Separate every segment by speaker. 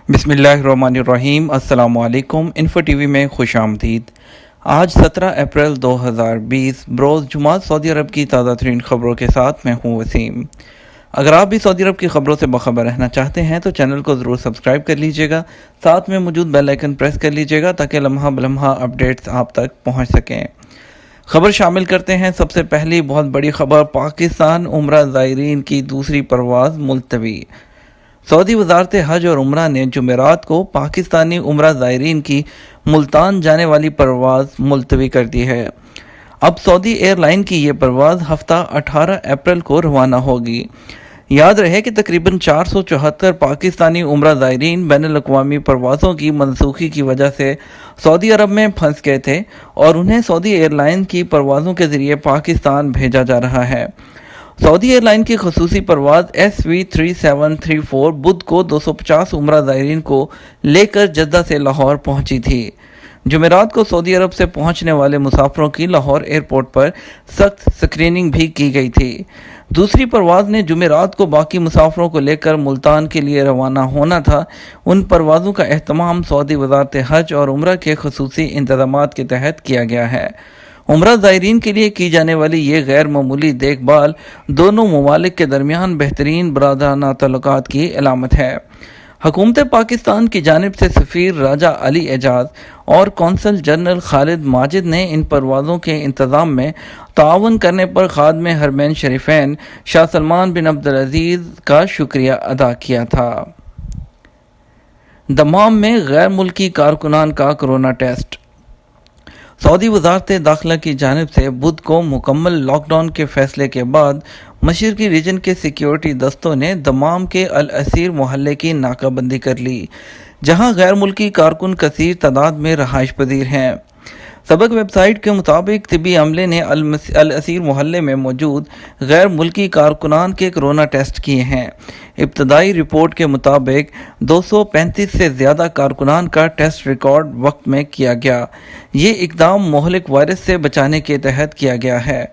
Speaker 1: بسم اللہ الرحمن الرحیم۔ السلام علیکم۔ انفو ٹی وی میں خوش آمدید۔ آج 17 اپریل 2020 بروز جمعہ سعودی عرب کی تازہ ترین خبروں کے ساتھ میں ہوں وسیم۔ اگر آپ بھی سعودی عرب کی خبروں سے باخبر رہنا چاہتے ہیں تو چینل کو ضرور سبسکرائب کر لیجئے گا، ساتھ میں موجود بیل آئیکن پریس کر لیجئے گا تاکہ لمحہ بلمحہ اپڈیٹس آپ تک پہنچ سکیں۔ خبر شامل کرتے ہیں۔ سب سے پہلی بہت بڑی خبر، پاکستان عمرہ زائرین کی دوسری پرواز ملتوی۔ سعودی وزارت حج اور عمرہ نے جمعرات کو پاکستانی عمرہ زائرین کی ملتان جانے والی پرواز ملتوی کر دی ہے۔ اب سعودی ایئر لائن کی یہ پرواز ہفتہ 18 اپریل کو روانہ ہوگی۔ یاد رہے کہ تقریباً 474 پاکستانی عمرہ زائرین بین الاقوامی پروازوں کی منسوخی کی وجہ سے سعودی عرب میں پھنس گئے تھے اور انہیں سعودی ایئر لائن کی پروازوں کے ذریعے پاکستان بھیجا جا رہا ہے۔ سعودی ایئر لائن کی خصوصی پرواز SV3734 بدھ کو 250 عمرہ زائرین کو لے کر جدہ سے لاہور پہنچی تھی۔ جمعرات کو سعودی عرب سے پہنچنے والے مسافروں کی لاہور ایئرپورٹ پر سخت اسکریننگ بھی کی گئی تھی۔ دوسری پرواز نے جمعرات کو باقی مسافروں کو لے کر ملتان کے لیے روانہ ہونا تھا۔ ان پروازوں کا اہتمام سعودی وزارت حج اور عمرہ کے خصوصی انتظامات کے تحت کیا گیا ہے۔ عمرہ زائرین کے لیے کی جانے والی یہ غیر معمولی دیکھ بھال دونوں ممالک کے درمیان بہترین برادرانہ تعلقات کی علامت ہے۔ حکومت پاکستان کی جانب سے سفیر راجہ علی اعجاز اور قونصل جنرل خالد ماجد نے ان پروازوں کے انتظام میں تعاون کرنے پر خادم حرمین شریفین شاہ سلمان بن عبدالعزیز کا شکریہ ادا کیا تھا۔ دمام میں غیر ملکی کارکنان کا کرونا ٹیسٹ۔ سعودی وزارت داخلہ کی جانب سے بدھ کو مکمل لاک ڈاؤن کے فیصلے کے بعد مشرقی ریجن کے سیکیورٹی دستوں نے دمام کے الاسیر محلے کی ناکہ بندی کر لی، جہاں غیر ملکی کارکن کثیر تعداد میں رہائش پذیر ہیں۔ سبق ویب سائٹ کے مطابق طبی عملے نے الاسیر محلے میں موجود غیر ملکی کارکنان کے کرونا ٹیسٹ کیے ہیں۔ ابتدائی رپورٹ کے مطابق 235 سے زیادہ کارکنان کا ٹیسٹ ریکارڈ وقت میں کیا گیا۔ یہ اقدام مہلک وائرس سے بچانے کے تحت کیا گیا ہے۔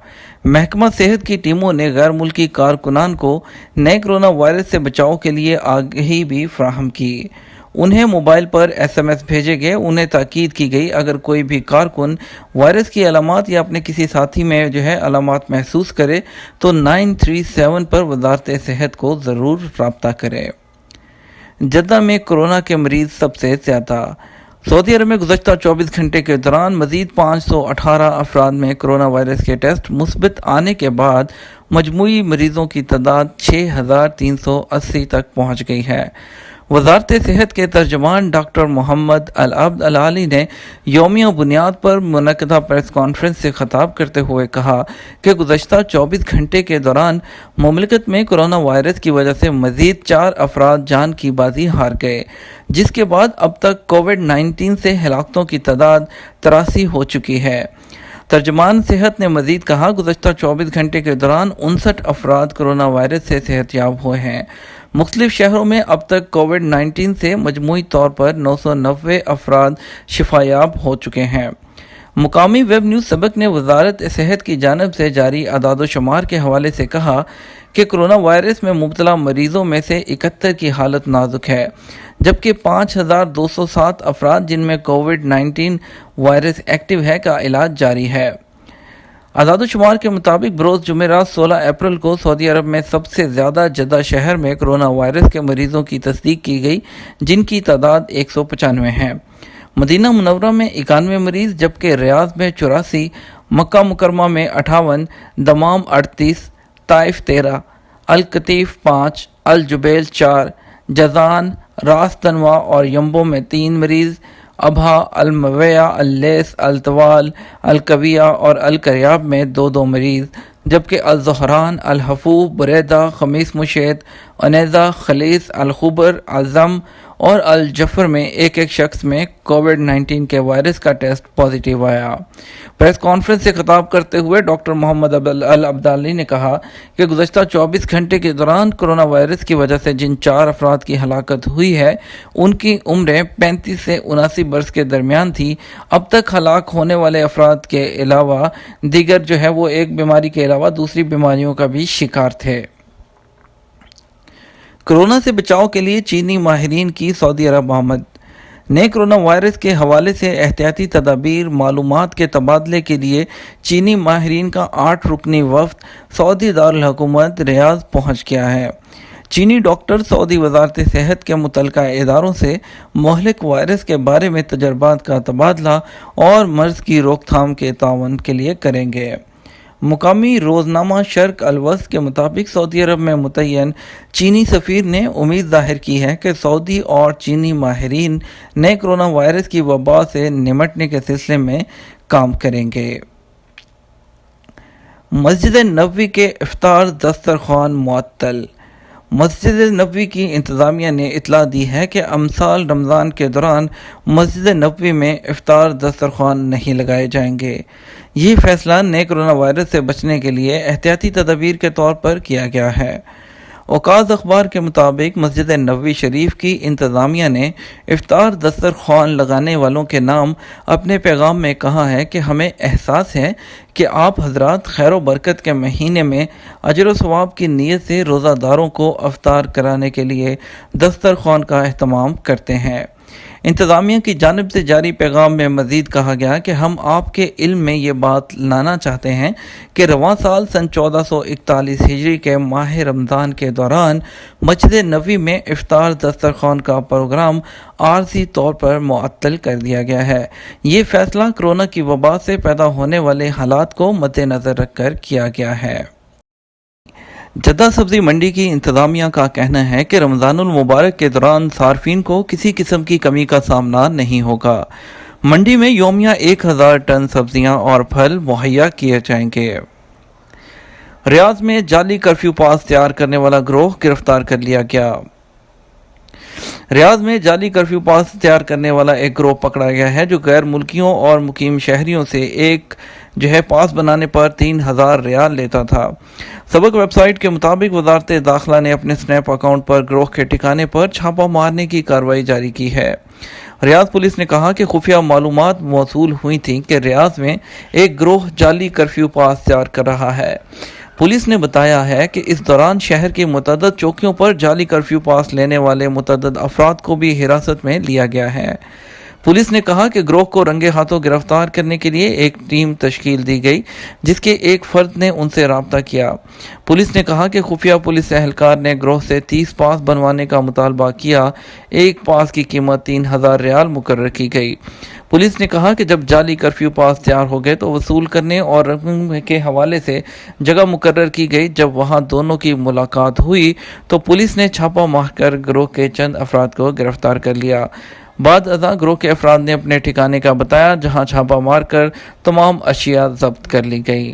Speaker 1: محکمہ صحت کی ٹیموں نے غیر ملکی کارکنان کو نئے کرونا وائرس سے بچاؤ کے لیے آگہی بھی فراہم کی۔ انہیں موبائل پر SMS بھیجے گئے۔ انہیں تاکید کی گئی اگر کوئی بھی کارکن وائرس کی علامات یا اپنے کسی ساتھی میں علامات محسوس کرے تو 937 پر وزارت صحت کو ضرور رابطہ کرے۔ جدہ میں کرونا کے مریض سب سے زیادہ۔ سعودی عرب میں گزشتہ 24 گھنٹے کے دوران مزید 518 افراد میں کرونا وائرس کے ٹیسٹ مثبت آنے کے بعد مجموعی مریضوں کی تعداد 6380 تک پہنچ گئی ہے۔ وزارت صحت کے ترجمان ڈاکٹر محمد العبد العالی نے یومیہ بنیاد پر منعقدہ پریس کانفرنس سے خطاب کرتے ہوئے کہا کہ گزشتہ 24 گھنٹے کے دوران مملکت میں کرونا وائرس کی وجہ سے مزید 4 افراد جان کی بازی ہار گئے، جس کے بعد اب تک کووڈ-19 سے ہلاکتوں کی تعداد 83 ہو چکی ہے۔ ترجمان صحت نے مزید کہا گزشتہ 24 گھنٹے کے دوران 59 افراد کرونا وائرس سے صحت یاب ہوئے ہیں۔ مختلف شہروں میں اب تک کووڈ-19 سے مجموعی طور پر 990 افراد شفا یاب ہو چکے ہیں۔ مقامی ویب نیوز سبق نے وزارت صحت کی جانب سے جاری اعداد و شمار کے حوالے سے کہا کہ کرونا وائرس میں مبتلا مریضوں میں سے 71 کی حالت نازک ہے، جبکہ 5207 افراد جن میں کووڈ-19 وائرس ایکٹیو ہے کا علاج جاری ہے۔ اعداد و شمار کے مطابق بروز جمعرات 16 اپریل کو سعودی عرب میں سب سے زیادہ جدہ شہر میں کرونا وائرس کے مریضوں کی تصدیق کی گئی، جن کی تعداد 195 ہے۔ مدینہ منورہ میں 91 مریض، جبکہ ریاض میں 84، مکہ مکرمہ میں 58، Dammam 38، Taif 13، Al Qatif 5، Al Jubail 4، Jazan, راس تنوا اور ینبو میں 3 مریض، ابہا، المویہ، اللیث، الطوال، الکویہ اور الکریاب میں 2 مریض، جبکہ الزہران، الحفوف، بریدہ، خمیس مشیط، عنیزہ، خلیص، الخبر، عظم اور الجفر میں ایک شخص میں کووڈ-19 کے وائرس کا ٹیسٹ پازیٹیو آیا۔ پریس کانفرنس سے خطاب کرتے ہوئے ڈاکٹر محمد العبدالی نے کہا کہ گزشتہ 24 گھنٹے کے دوران کرونا وائرس کی وجہ سے جن 4 افراد کی ہلاکت ہوئی ہے ان کی عمریں 35 سے 79 برس کے درمیان تھی۔ اب تک ہلاک ہونے والے افراد کے علاوہ دیگر وہ ایک بیماری کے علاوہ دوسری بیماریوں کا بھی شکار تھے۔ کورونا سے بچاؤ کے لیے چینی ماہرین کی سعودی عرب آمد۔ نئے کرونا وائرس کے حوالے سے احتیاطی تدابیر معلومات کے تبادلے کے لیے چینی ماہرین کا 8 رکنی وفد سعودی دارالحکومت ریاض پہنچ گیا ہے۔ چینی ڈاکٹر سعودی وزارت صحت کے متعلقہ اداروں سے مہلک وائرس کے بارے میں تجربات کا تبادلہ اور مرض کی روک تھام کے تعاون کے لیے کریں گے۔ مقامی روزنامہ شرق الوسط کے مطابق سعودی عرب میں متعین چینی سفیر نے امید ظاہر کی ہے کہ سعودی اور چینی ماہرین نئے کرونا وائرس کی وبا سے نمٹنے کے سلسلے میں کام کریں گے۔ مسجد نبوی کے افطار دسترخوان معطل۔ مسجد نبوی کی انتظامیہ نے اطلاع دی ہے کہ امسال رمضان کے دوران مسجد نبوی میں افطار دسترخوان نہیں لگائے جائیں گے۔ یہ فیصلہ نئے کرونا وائرس سے بچنے کے لیے احتیاطی تدابیر کے طور پر کیا گیا ہے۔ اوقاز اخبار کے مطابق مسجد نبوی شریف کی انتظامیہ نے افطار دسترخوان لگانے والوں کے نام اپنے پیغام میں کہا ہے کہ ہمیں احساس ہے کہ آپ حضرات خیر و برکت کے مہینے میں اجر و ثواب کی نیت سے روزہ داروں کو افطار کرانے کے لیے دسترخوان کا اہتمام کرتے ہیں۔ انتظامیہ کی جانب سے جاری پیغام میں مزید کہا گیا کہ ہم آپ کے علم میں یہ بات لانا چاہتے ہیں کہ رواں سال سن 1441 ہجری کے ماہ رمضان کے دوران مسجد نبوی میں افطار دسترخوان کا پروگرام عارضی طور پر معطل کر دیا گیا ہے۔ یہ فیصلہ کرونا کی وبا سے پیدا ہونے والے حالات کو مد نظر رکھ کر کیا گیا ہے۔ جدہ سبزی منڈی کی انتظامیہ کا کہنا ہے کہ رمضان المبارک کے دوران صارفین کو کسی قسم کی کمی کا سامنا نہیں ہوگا۔ منڈی میں یومیہ 1000 ٹن سبزیاں اور پھل مہیا کیے جائیں گے۔ ریاض میں جعلی کرفیو پاس تیار کرنے والا گروہ گرفتار کر لیا گیا۔ ریاض میں جعلی کرفیو پاس تیار کرنے والا ایک گروہ پکڑا گیا ہے جو غیر ملکیوں اور مقیم شہریوں سے ایک پاس بنانے پر 3000 ریال لیتا تھا۔ سبق ویب سائٹ کے مطابق وزارت داخلہ نے اپنے سنیپ اکاؤنٹ پر گروہ کے ٹھکانے پر چھاپہ مارنے کی کارروائی جاری کی ہے۔ ریاض پولیس نے کہا کہ خفیہ معلومات موصول ہوئی تھیں کہ ریاض میں ایک گروہ جعلی کرفیو پاس تیار کر رہا ہے۔ پولیس نے بتایا ہے کہ اس دوران شہر کی متعدد چوکیوں پر جعلی کرفیو پاس لینے والے متعدد افراد کو بھی حراست میں لیا گیا ہے۔ پولیس نے کہا کہ گروہ کو رنگے ہاتھوں گرفتار کرنے کے لیے ایک ٹیم تشکیل دی گئی جس کے ایک فرد نے ان سے رابطہ کیا۔ پولیس نے کہا کہ خفیہ پولیس اہلکار نے گروہ سے 30 پاس بنوانے کا مطالبہ کیا۔ ایک پاس کی قیمت 3000 ریال مقرر کی گئی۔ پولیس نے کہا کہ جب جعلی کرفیو پاس تیار ہو گئے تو وصول کرنے اور رقم کے حوالے سے جگہ مقرر کی گئی۔ جب وہاں دونوں کی ملاقات ہوئی تو پولیس نے چھاپہ مار کر گروہ کے چند افراد کو گرفتار کر لیا۔ بعد ازاں گروہ کے افراد نے اپنے ٹھکانے کا بتایا جہاں چھاپہ مار کر تمام اشیاء ضبط کر لی گئی۔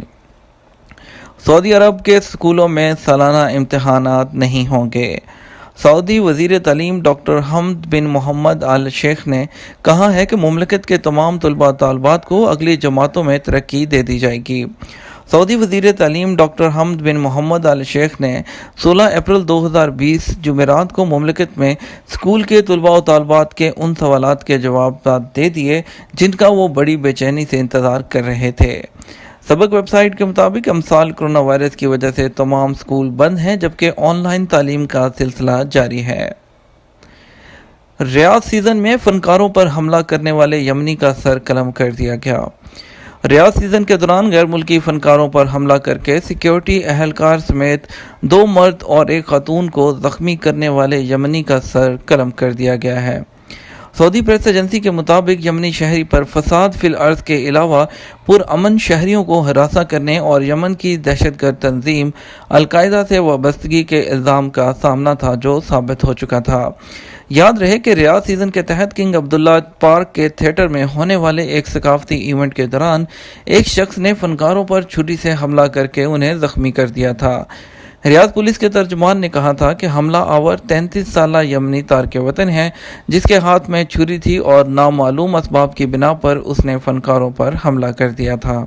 Speaker 1: سعودی عرب کے اسکولوں میں سالانہ امتحانات نہیں ہوں گے۔ سعودی وزیر تعلیم ڈاکٹر حمد بن محمد آل شیخ نے کہا ہے کہ مملکت کے تمام طلباء طالبات کو اگلی جماعتوں میں ترقی دے دی جائے گی۔ سعودی وزیر تعلیم ڈاکٹر حمد بن محمد آل شیخ نے 16 اپریل 2020 جمعرات کو مملکت میں اسکول کے طلباء و طالبات کے ان سوالات کے جوابات دے دیے جن کا وہ بڑی بے چینی سے انتظار کر رہے تھے۔ سبق ویب سائٹ کے مطابق امسال کرونا وائرس کی وجہ سے تمام اسکول بند ہیں جبکہ آن لائن تعلیم کا سلسلہ جاری ہے۔ ریاض سیزن میں فنکاروں پر حملہ کرنے والے یمنی کا سر قلم کر دیا گیا۔ ریاض سیزن کے دوران غیر ملکی فنکاروں پر حملہ کر کے سیکیورٹی اہلکار سمیت 2 مرد اور ایک خاتون کو زخمی کرنے والے یمنی کا سر قلم کر دیا گیا ہے۔ سعودی پریس ایجنسی کے مطابق یمنی شہری پر فساد فی الارض کے علاوہ پرامن شہریوں کو ہراساں کرنے اور یمن کی دہشت گرد تنظیم القاعدہ سے وابستگی کے الزام کا سامنا تھا جو ثابت ہو چکا تھا۔ یاد رہے کہ ریاض سیزن کے تحت کنگ عبداللہ پارک کے تھیٹر میں ہونے والے ایک ثقافتی ایونٹ کے دوران ایک شخص نے فنکاروں پر چھری سے حملہ کر کے انہیں زخمی کر دیا تھا۔ ریاض پولیس کے ترجمان نے کہا تھا کہ حملہ آور 33 سالہ یمنی تارک وطن ہے جس کے ہاتھ میں چھری تھی اور نامعلوم اسباب کی بنا پر اس نے فنکاروں پر حملہ کر دیا تھا۔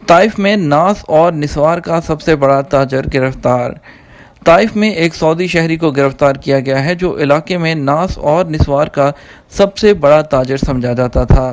Speaker 1: طائف میں ناس اور نسوار کا سب سے بڑا تاجر گرفتار۔ طائف میں ایک سعودی شہری کو گرفتار کیا گیا ہے جو علاقے میں ناس اور نسوار کا سب سے بڑا تاجر سمجھا جاتا تھا۔